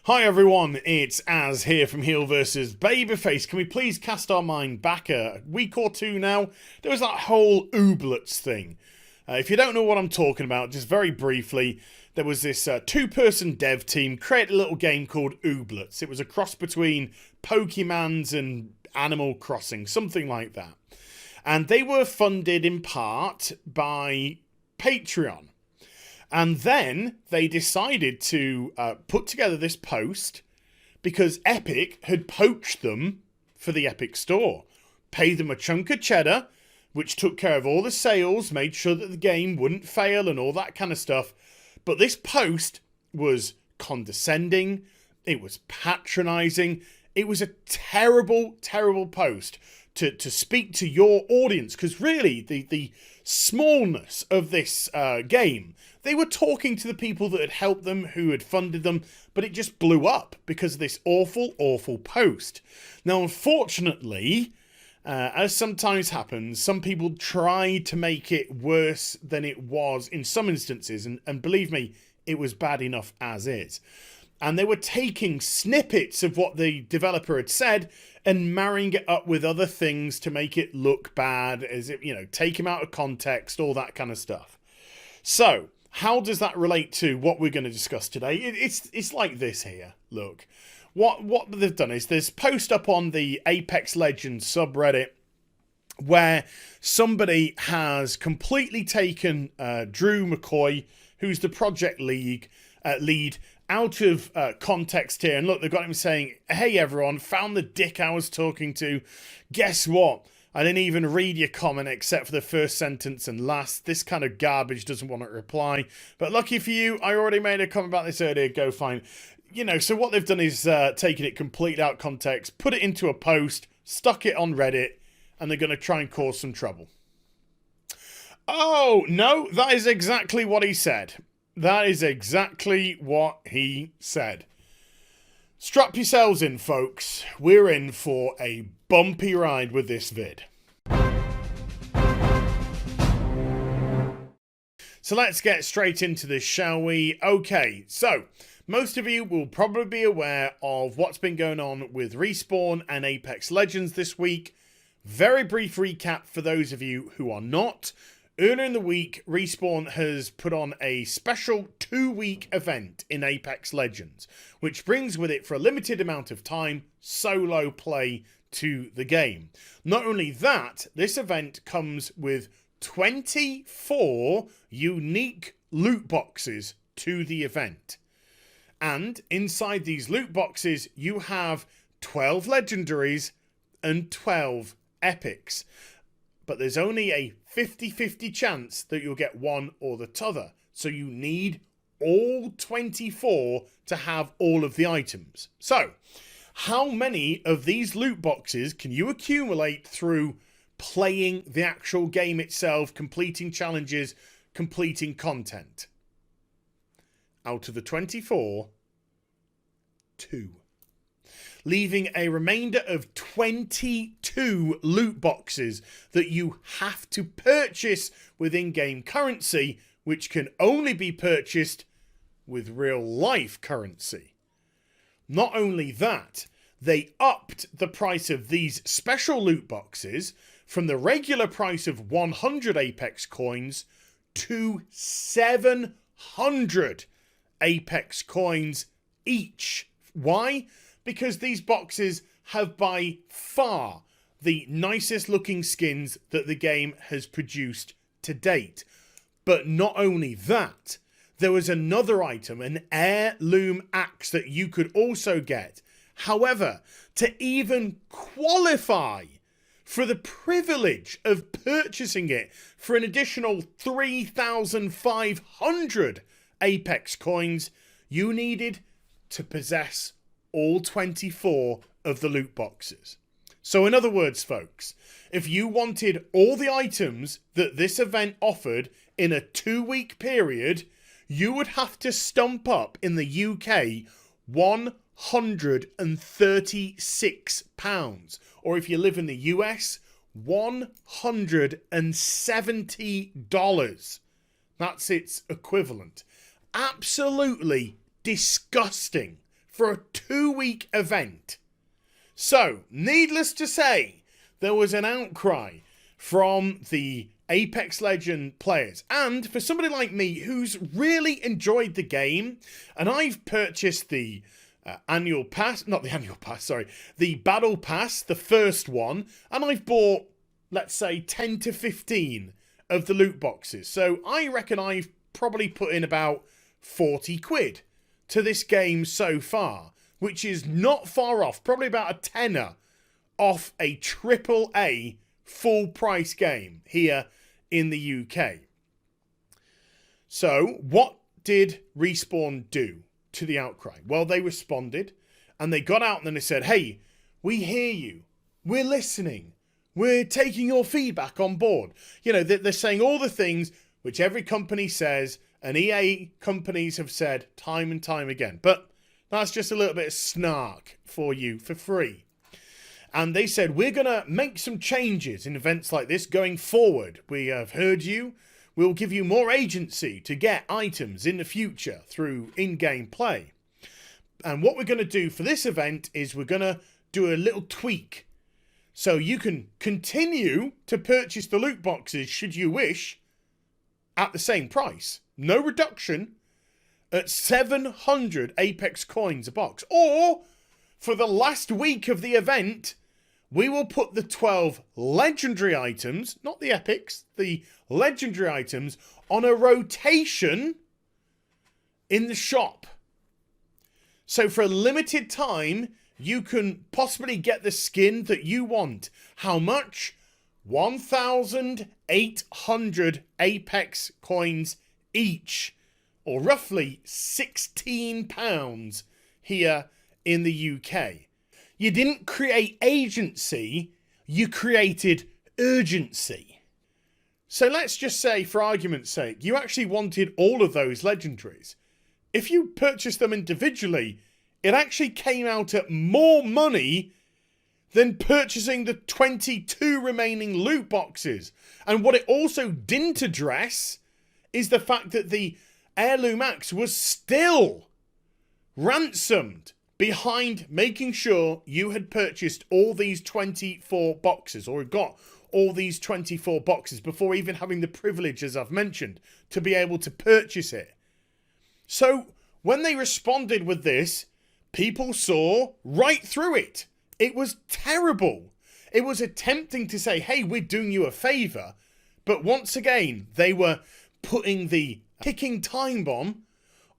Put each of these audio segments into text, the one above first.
Hi everyone, it's Az here from HeelvsBabyface. Can we please cast our mind back a week or two now? There was that whole ooblets thing. If you don't know what I'm talking about, just very briefly, there was this two-person dev team created a little game called Ooblets. It was a cross between Pokemans and Animal Crossing, something like that. And they were funded in part by Patreon. And then they decided to put together this post because Epic had poached them for the Epic Store. Paid them a chunk of cheddar, which took care of all the sales, made sure that the game wouldn't fail and all that kind of stuff. But this post was condescending. It was patronizing. It was a terrible, terrible post to speak to your audience. Because really, the smallness of this game, they were talking to the people that had helped them, who had funded them, but it just blew up because of this awful, awful post. Now, unfortunately, as sometimes happens, some people try to make it worse than it was in some instances, and believe me, it was bad enough as is. And they were taking snippets of what the developer had said and marrying it up with other things to make it look bad, as if, take him out of context, all that kind of stuff. So, how does that relate to what we're going to discuss today? It's like this here. Look, what they've done is there's post up on the Apex Legends subreddit where somebody has completely taken Drew McCoy, who's the project lead, out of context here. And look, they've got him saying, "Hey everyone, found the dick I was talking to. Guess what? I didn't even read your comment except for the first sentence and last. This kind of garbage doesn't want to reply. But lucky for you, I already made a comment about this earlier. Go fine." So what they've done is taken it completely out of context, put it into a post, stuck it on Reddit, and they're going to try and cause some trouble. Oh, no, that is exactly what he said. That is exactly what he said. Strap yourselves in, folks. We're in for a bumpy ride with this vid. So let's get straight into this, shall we? Okay, so most of you will probably be aware of what's been going on with Respawn and Apex Legends this week. Very brief recap for those of you who are not. Earlier in the week, Respawn has put on a special 2-week event in Apex Legends, which brings with it, for a limited amount of time, solo play to the game. Not only that, this event comes with 24 unique loot boxes to the event. And inside these loot boxes, you have 12 legendaries and 12 epics. But there's only a 50-50 chance that you'll get one or the t'other. So you need all 24 to have all of the items. So, how many of these loot boxes can you accumulate through playing the actual game itself, completing challenges, completing content? Out of the 24, 2. Leaving a remainder of 22 loot boxes that you have to purchase with in-game currency, which can only be purchased with real-life currency. Not only that, they upped the price of these special loot boxes from the regular price of 100 Apex coins to 700 Apex coins each. Why? Because these boxes have by far the nicest looking skins that the game has produced to date. But not only that, there was another item, an heirloom axe, that you could also get. However, to even qualify for the privilege of purchasing it for an additional 3,500 Apex coins, you needed to possess all 24 of the loot boxes. So in other words, folks, if you wanted all the items that this event offered in a 2-week period, you would have to stump up in the UK £136. Or if you live in the US, $170. That's its equivalent. Absolutely disgusting for a 2-week event. So, needless to say, there was an outcry from the Apex Legends players. And for somebody like me who's really enjoyed the game, and I've purchased the annual pass, not the annual pass, sorry, the battle pass, the first one, and I've bought, let's say, 10 to 15 of the loot boxes. So I reckon I've probably put in about 40 quid to this game so far, which is not far off, probably about a tenner off a AAA full price game here in the UK. So what did Respawn do to the outcry? Well, they responded and they got out and then they said, hey, we hear you. We're listening. We're taking your feedback on board. You know, they're saying all the things which every company says, and EA companies have said time and time again. But that's just a little bit of snark for you for free. And they said, we're going to make some changes in events like this going forward. We have heard you. We'll give you more agency to get items in the future through in-game play. And what we're going to do for this event is we're going to do a little tweak. So you can continue to purchase the loot boxes, should you wish, at the same price. No reduction, at 700 Apex coins a box. Or, for the last week of the event, we will put the 12 legendary items, not the epics, the legendary items, on a rotation in the shop. So for a limited time, you can possibly get the skin that you want. How much? 1,800 Apex coins each, or roughly £16 here in the UK. You didn't create agency, you created urgency. So let's just say, for argument's sake, you actually wanted all of those legendaries. If you purchased them individually, it actually came out at more money than purchasing the 22 remaining loot boxes. And what it also didn't address is the fact that the Heirloom Axe was still ransomed behind making sure you had purchased all these 24 boxes, or got all these 24 boxes before even having the privilege, as I've mentioned, to be able to purchase it. So when they responded with this, people saw right through it. It was terrible. It was attempting to say, hey, we're doing you a favour. But once again, they were putting the ticking time bomb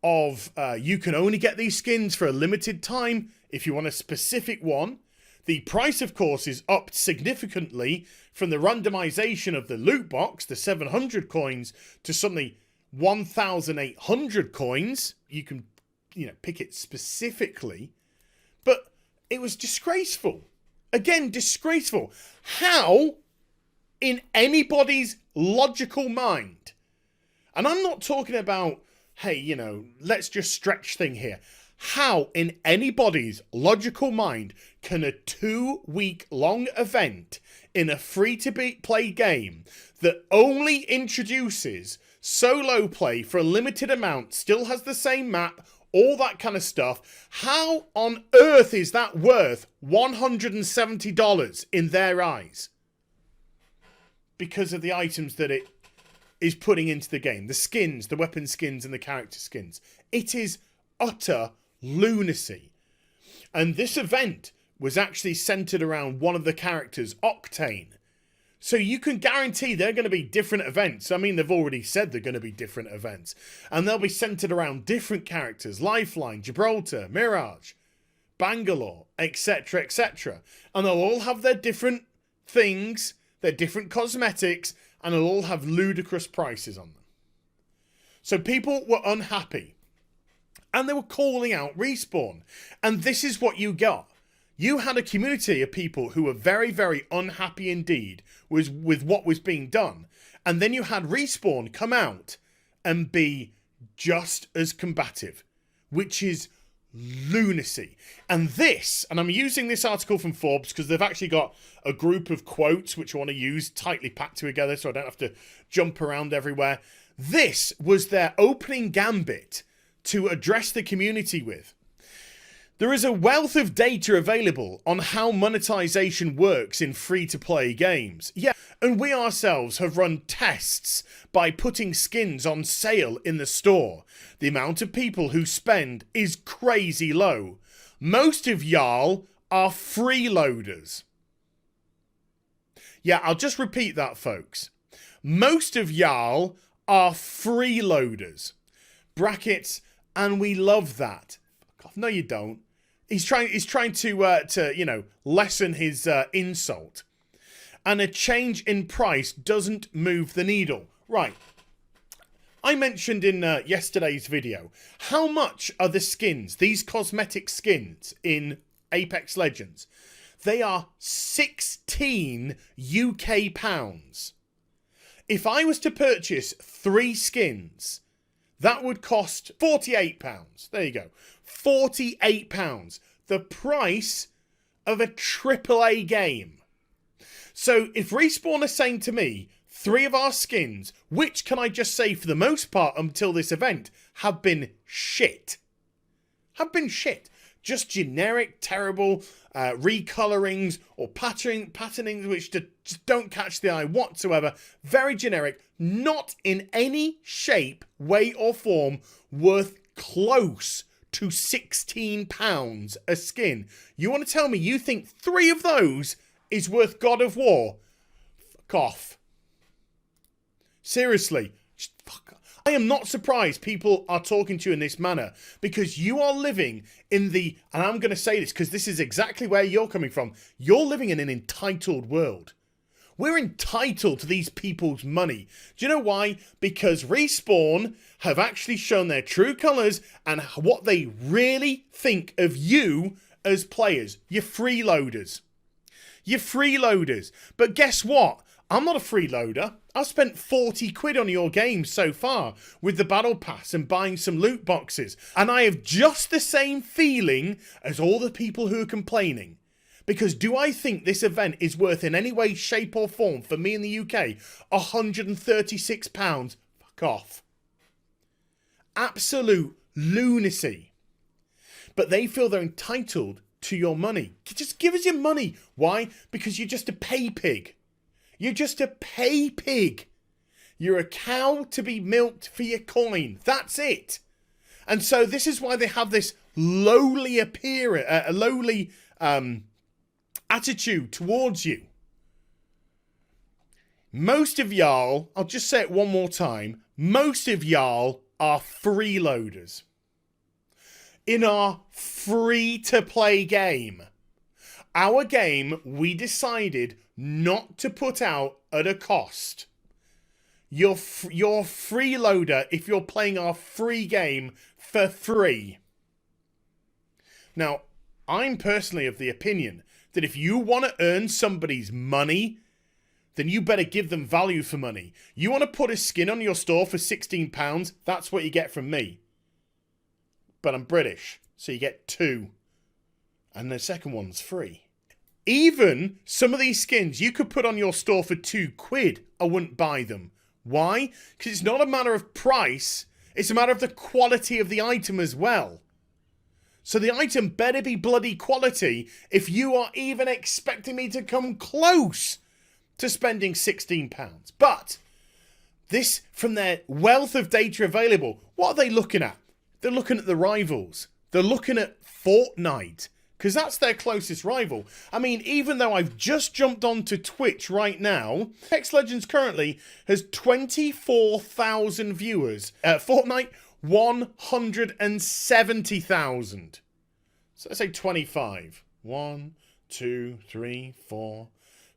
of you can only get these skins for a limited time if you want a specific one. The price, of course, is upped significantly from the randomization of the loot box, the 700 coins, to suddenly 1,800 coins. You can, pick it specifically. But it was disgraceful. Again, disgraceful. How, in anybody's logical mind, and I'm not talking about, hey, let's just stretch thing here. How, in anybody's logical mind, can a 2-week-long event in a free-to-play game that only introduces solo play for a limited amount, still has the same map, all that kind of stuff, how on earth is that worth $170 in their eyes? Because of the items that it is putting into the game. The skins, the weapon skins and the character skins. It is utter lunacy. And this event was actually centered around one of the characters, Octane. So you can guarantee they're going to be different events. I mean, they've already said they're going to be different events. And they'll be centered around different characters. Lifeline, Gibraltar, Mirage, Bangalore, etc., etc. And they'll all have their different things, their different cosmetics, and they'll all have ludicrous prices on them. So people were unhappy. And they were calling out Respawn. And this is what you got. You had a community of people who were very, very unhappy indeed with what was being done. And then you had Respawn come out and be just as combative, which is lunacy. And this, and I'm using this article from Forbes because they've actually got a group of quotes which I want to use tightly packed together so I don't have to jump around everywhere. This was their opening gambit to address the community with. There is a wealth of data available on how monetization works in free-to-play games. Yeah, and we ourselves have run tests by putting skins on sale in the store. The amount of people who spend is crazy low. Most of y'all are freeloaders. Yeah, I'll just repeat that, folks. Most of y'all are freeloaders. Brackets, and we love that. No, you don't. He's trying to lessen his insult. And a change in price doesn't move the needle. Right. I mentioned in yesterday's video, how much are the skins, these cosmetic skins in Apex Legends? They are 16 UK pounds. If I was to purchase 3 skins, that would cost £48. There you go. £48. The price of a AAA game. So if Respawn are saying to me, 3 of our skins, which can I just say for the most part until this event, have been shit. Have been shit. Just generic, terrible recolorings or patternings which just don't catch the eye whatsoever. Very generic. Not in any shape, way or form worth close to £16 a skin. You want to tell me you think 3 of those is worth God of War? Fuck off. Seriously. Just fuck off. I am not surprised people are talking to you in this manner because you are living in the, and I'm going to say this because this is exactly where you're coming from, you're living in an entitled world. We're entitled to these people's money. Do you know why? Because Respawn have actually shown their true colours and what they really think of you as players. You're freeloaders. You're freeloaders. But guess what? I'm not a freeloader. I've spent 40 quid on your game so far with the battle pass and buying some loot boxes. And I have just the same feeling as all the people who are complaining. Because do I think this event is worth in any way, shape or form for me in the UK £136? Fuck off. Absolute lunacy. But they feel they're entitled to your money. Just give us your money. Why? Because you're just a pay pig. You're just a pay pig. You're a cow to be milked for your coin. That's it. And so this is why they have this lowly attitude towards you. Most of y'all, I'll just say it one more time, most of y'all are freeloaders. In our free-to-play game. Our game, we decided not to put out at a cost. You're freeloader if you're playing our free game for free. Now, I'm personally of the opinion that if you want to earn somebody's money, then you better give them value for money. You want to put a skin on your store for £16, that's what you get from me. But I'm British, so you get 2. And the second one's free. Even some of these skins you could put on your store for 2 quid, I wouldn't buy them. Why? Because it's not a matter of price, it's a matter of the quality of the item as well. So the item better be bloody quality if you are even expecting me to come close to spending £16. But this, from their wealth of data available, what are they looking at? They're looking at the rivals. They're looking at Fortnite, because that's their closest rival. I mean, even though I've just jumped onto Twitch right now, Apex Legends currently has 24,000 viewers. Fortnite, 170,000. So let's say 25. 1, 2, 3, 4,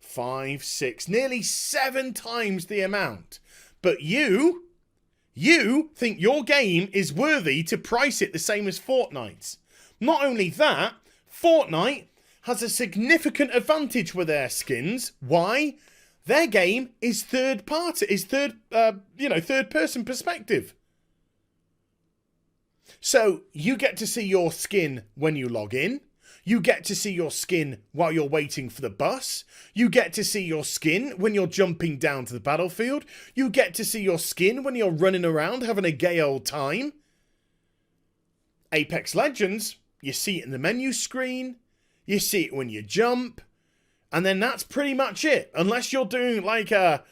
5, 6. Nearly 7 times the amount. But you think your game is worthy to price it the same as Fortnite's. Not only that, Fortnite has a significant advantage with their skins. Why? Their game is third person perspective. So you get to see your skin when you log in. You get to see your skin while you're waiting for the bus. You get to see your skin when you're jumping down to the battlefield. You get to see your skin when you're running around having a gay old time. Apex Legends, you see it in the menu screen, you see it when you jump, and then that's pretty much it. Unless you're doing like a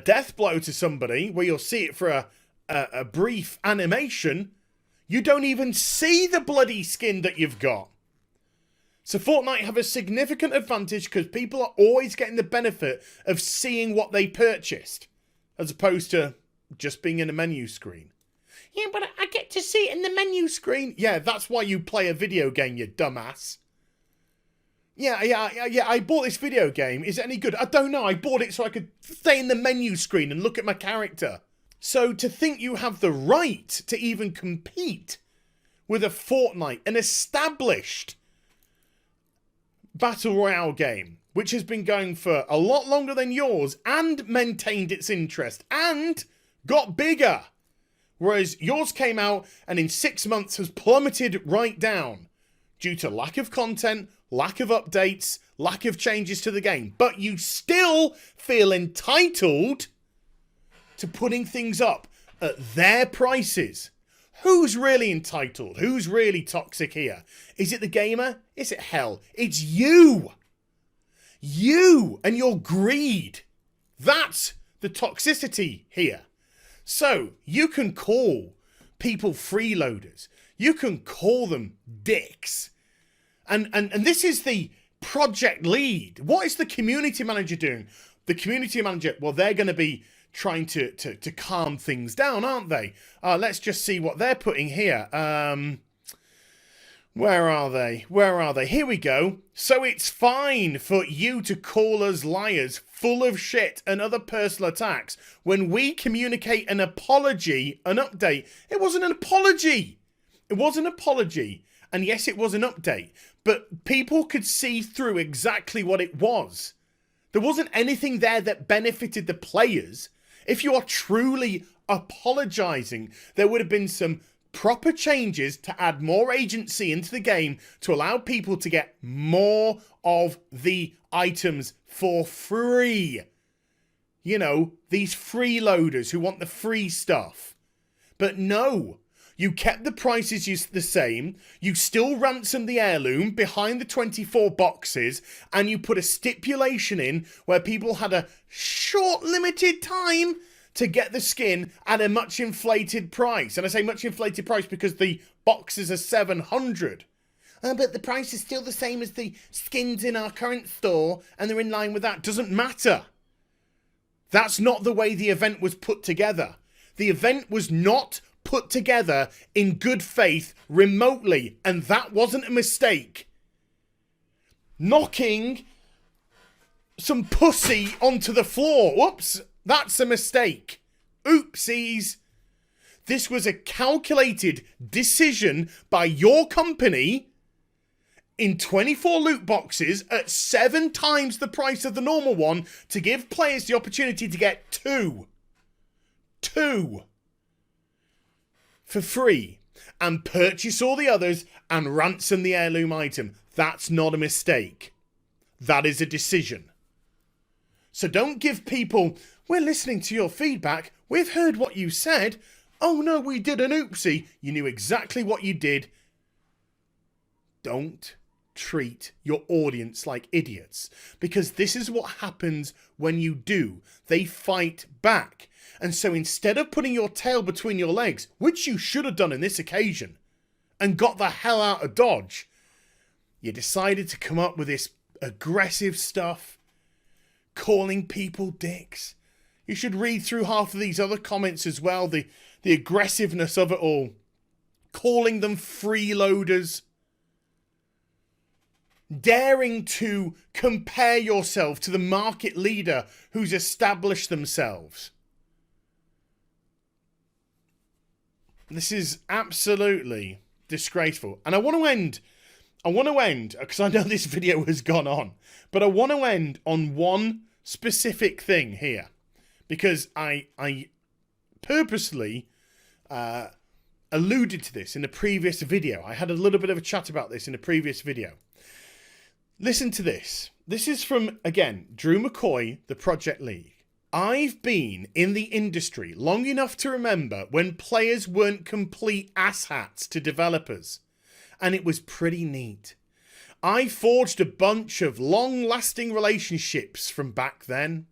death blow to somebody where you'll see it for a brief animation, you don't even see the bloody skin that you've got. So Fortnite have a significant advantage because people are always getting the benefit of seeing what they purchased, as opposed to just being in a menu screen. Yeah, but I get to see it in the menu screen. Yeah, that's why you play a video game, you dumbass. Yeah, I bought this video game. Is it any good? I don't know. I bought it so I could stay in the menu screen and look at my character. So to think you have the right to even compete with a Fortnite, an established Battle Royale game, which has been going for a lot longer than yours and maintained its interest and got bigger. Whereas yours came out and in 6 months has plummeted right down due to lack of content, lack of updates, lack of changes to the game. But you still feel entitled to putting things up at their prices. Who's really entitled? Who's really toxic here? Is it the gamer? Is it hell? It's you! You and your greed. That's the toxicity here. So, you can call people freeloaders. You can call them dicks. And this is the project lead. What is the community manager doing? The community manager, well, they're going to be trying to calm things down, aren't they? Let's just see what they're putting here. Where are they? Where are they? Here we go. So it's fine for you to call us liars, full of shit and other personal attacks when we communicate an apology, an update. It wasn't an apology. It was an apology. And yes, it was an update. But people could see through exactly what it was. There wasn't anything there that benefited the players. If you are truly apologizing, there would have been some proper changes to add more agency into the game to allow people to get more of the items for free. You know, these freeloaders who want the free stuff. But no, you kept the prices the same, you still ransomed the heirloom behind the 24 boxes, and you put a stipulation in where people had a short limited time to get the skin at a much inflated price. And I say much inflated price because the boxes are 700. But the price is still the same as the skins in our current store, and they're in line with that. Doesn't matter. That's not the way the event was put together. The event was not put together in good faith remotely, and that wasn't a mistake. Knocking some pussy onto the floor. Whoops. That's a mistake. Oopsies. This was a calculated decision by your company in 24 loot boxes at 7 times the price of the normal one to give players the opportunity to get two for free and purchase all the others and ransom the heirloom item. That's not a mistake. That is a decision. So don't give people, we're listening to your feedback, we've heard what you said, oh no, we did an oopsie. You knew exactly what you did. Don't treat your audience like idiots, because this is what happens when you do. They fight back. And so instead of putting your tail between your legs, which you should have done in this occasion, and got the hell out of Dodge, you decided to come up with this aggressive stuff, calling people dicks. You should read through half of these other comments as well, the aggressiveness of it all. Calling them freeloaders. Daring to compare yourself to the market leader who's established themselves. This is absolutely disgraceful. And I want to end, because I know this video has gone on, but I want to end on one specific thing here. Because I purposely alluded to this in a previous video. I had a little bit of a chat about this in a previous video. Listen to this. This is from, again, Drew McCoy, the Project League. I've been in the industry long enough to remember when players weren't complete asshats to developers. and it was pretty neat. I forged a bunch of long-lasting relationships from back then.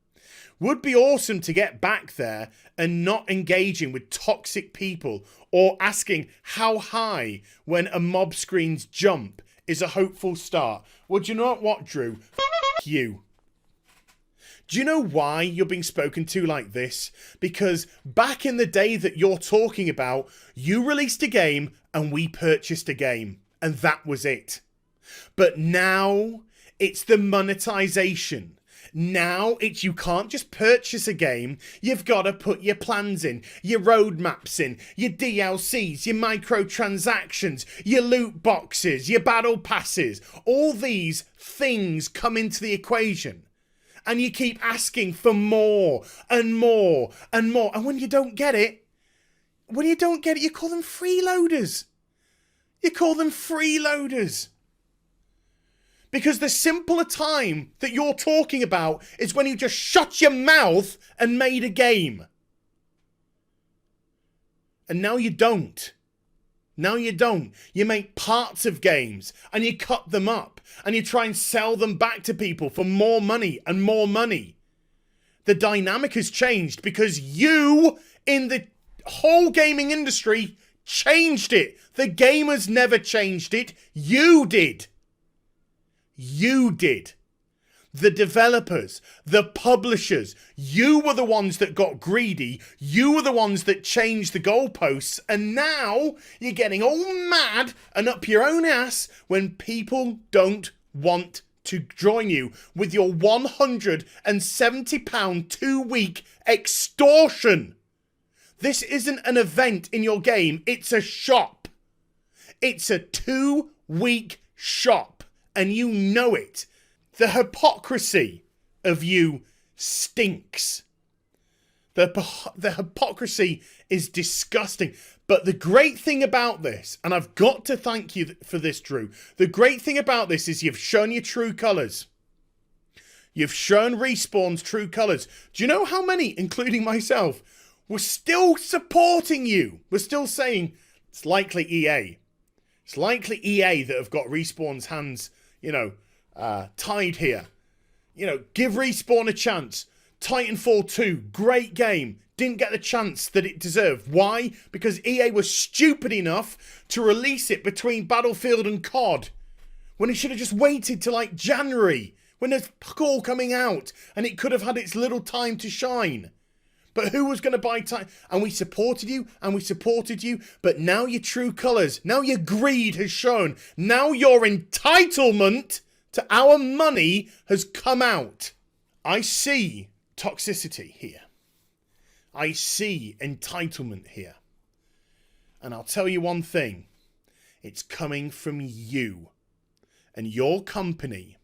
Would be awesome to get back there and not engaging with toxic people or asking how high when a mob screen's jump is a hopeful start. Well, do you know what, Drew? F*** you. Do you know why you're being spoken to like this? Because back in the day that you're talking about, you released a game and we purchased a game. And that was it. But now it's the monetization. Now it's you can't just purchase a game. You've got to put your plans in, your roadmaps in, your DLCs, your microtransactions, your loot boxes, your battle passes. All these things come into the equation. And you keep asking for more and more and more. And when you don't get it, you call them freeloaders. You call them freeloaders. Because the simpler time that you're talking about is when you just shut your mouth and made a game. And now you don't. Now you don't. You make parts of games and you cut them up and you try and sell them back to people for more money and more money. The dynamic has changed because you, in the whole gaming industry, changed it. The gamers never changed it. You did. You did. The developers, the publishers, you were the ones that got greedy. You were the ones that changed the goalposts. And now you're getting all mad and up your own ass when people don't want to join you with your £170 2-week extortion. This isn't an event in your game. It's a shop. It's a 2-week shop. And you know it. The hypocrisy of you stinks. The hypocrisy is disgusting. But the great thing about this, and I've got to thank you for this, Drew. The great thing about this is you've shown your true colours. You've shown Respawn's true colours. Do you know how many, including myself, were still supporting you? We're still saying it's likely EA. It's likely EA that have got Respawn's hands, tied here. Give Respawn a chance. Titanfall 2, great game. Didn't get the chance that it deserved. Why? Because EA was stupid enough to release it between Battlefield and COD. When it should have just waited till January. When there's all coming out. And it could have had its little time to shine. But who was going to buy time? And we supported you, and we supported you. But now your true colours, now your greed has shown. Now your entitlement to our money has come out. I see toxicity here. I see entitlement here. And I'll tell you one thing. It's coming from you. And your company,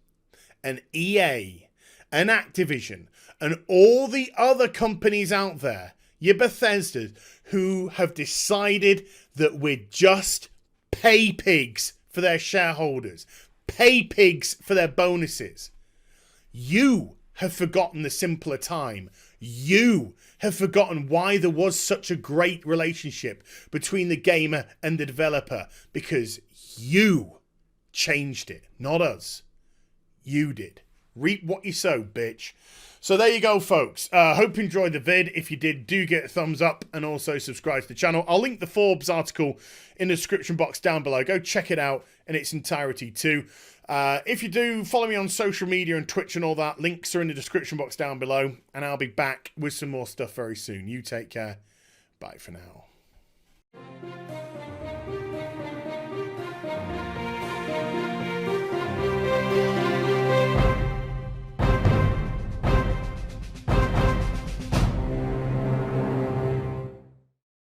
and EA, and Activision, and all the other companies out there, your Bethesdas, who have decided that we're just pay pigs for their shareholders, pay pigs for their bonuses. You have forgotten the simpler time. You have forgotten why there was such a great relationship between the gamer and the developer, because you changed it, not us. You did. Reap what you sow, bitch. So there you go, folks. Hope you enjoyed the vid. If you did, do get a thumbs up and also subscribe to the channel. I'll link the Forbes article in the description box down below. Go check it out in its entirety too. If you do, follow me on social media and Twitch and all that. Links are in the description box down below. And I'll be back with some more stuff very soon. You take care. Bye for now.